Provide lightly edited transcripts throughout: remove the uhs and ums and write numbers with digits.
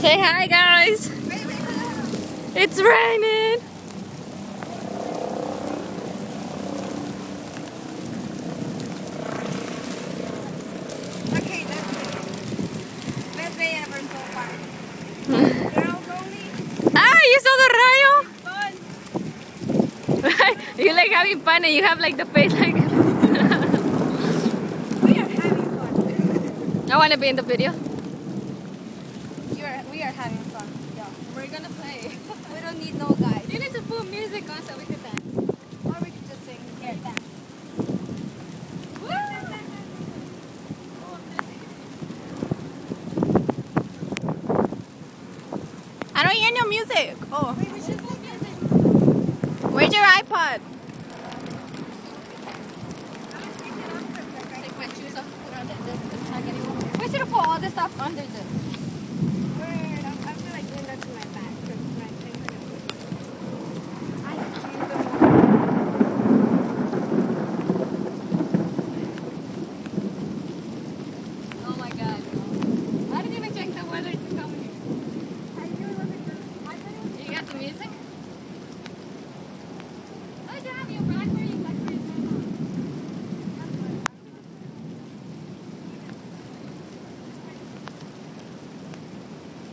Say hi, guys. It's raining. Okay, that's it. Best day ever so far. Girls only. Ah, you saw the rayo? Fun. You like having fun and you have like the face like. We are having fun. I want to be in the video. We are having fun. Yeah. We're gonna play. We don't need no guys. You need to put music on so we can dance. Or we could just sing here dance. I don't hear no music. Oh. Wait, we should play music. Where's your iPod? Take my shoes off, put on this. We should have put all this stuff under this. I feel like doing that to my back. My fingernails. I feel Oh my god. I didn't even check the weather to come here. You got the music? Oh, you have your Blackberry phone on.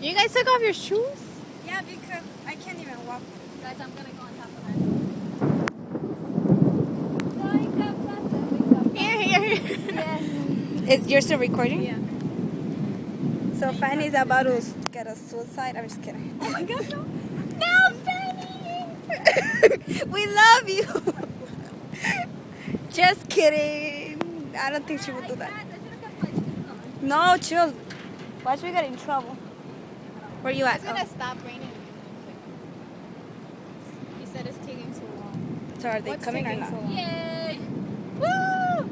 You guys took off your shoes? Yeah, because I can't even walk. Guys, I'm gonna go on top of that. Here. Is you're still recording? Yeah. So Fanny's about to get a suicide. I'm just kidding. Oh my god, no. No, Fanny! We love you. Just kidding. I don't think she would do that. No, chill. Watch we get in trouble. Where you at? It's gonna stop raining. He said it's taking so long. So are they coming or not? Yay! Woo!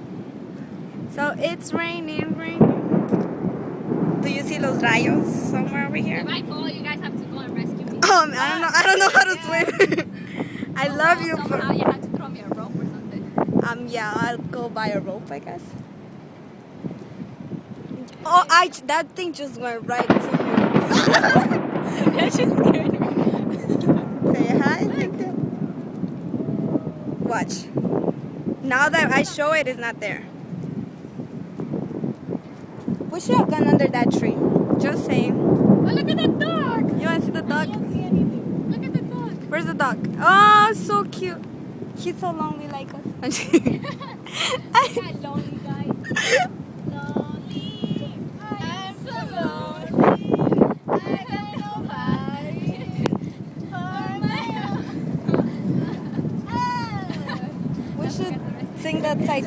So it's raining. Do you see those rayos somewhere over here? If I fall, you guys have to go and rescue me. I don't know how to swim. I love you. Somehow you have to throw me a rope or something. Yeah, I'll go buy a rope, I guess. Oh, that thing just went right to you. That just scared me. Say hi, Cynthia. Watch. Now that I show it, it's not there. We should have gone under that tree. Just saying. Oh, look at that dog. You want to see the I dog? can't see anything. Look at the dog. Where's the dog? Oh, so cute. He's so lonely like us. I'm lonely, guys. Lonely. I'm so lonely. I have nobody for my own. We should sing that side.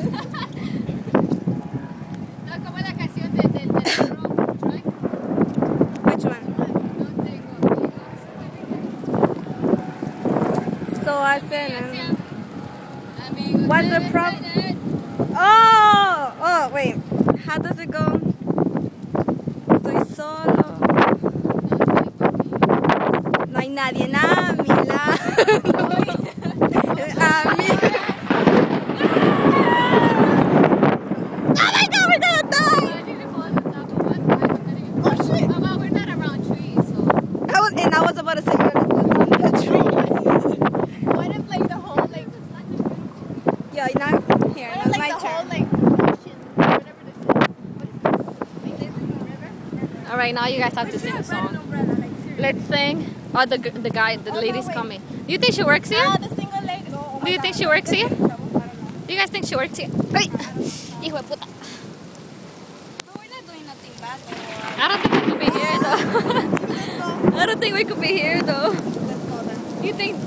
No, como la canción del rock, right? Which one? No tengo amigos. So I said, Amigos. what's the problem? Oh, wait. How does it go? Estoy solo. No hay nadie a mi lado. A mí. Oh my God, we're gonna die! Oh shit! Well, we're not around trees, so. I was about to say we're on the tree. What if like the whole like Yeah, not here. what if, That's like my the whole turn. like ocean, whatever this is. What is this? Like this is a river? All right, now you guys have to sing a song. Let's sing. Oh, the lady's coming. Do you think she works here? The single lady. No, Do you think she works here? Do you guys think she works here? Wait. Hijo de puta. But we're not doing nothing bad. I don't think we could be here though. I don't think we could be here though. Let's go then.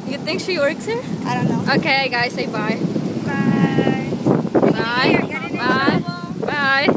You think she works here? I don't know. Okay, guys, say bye. Bye. Bye. Get in Bye. trouble. Bye.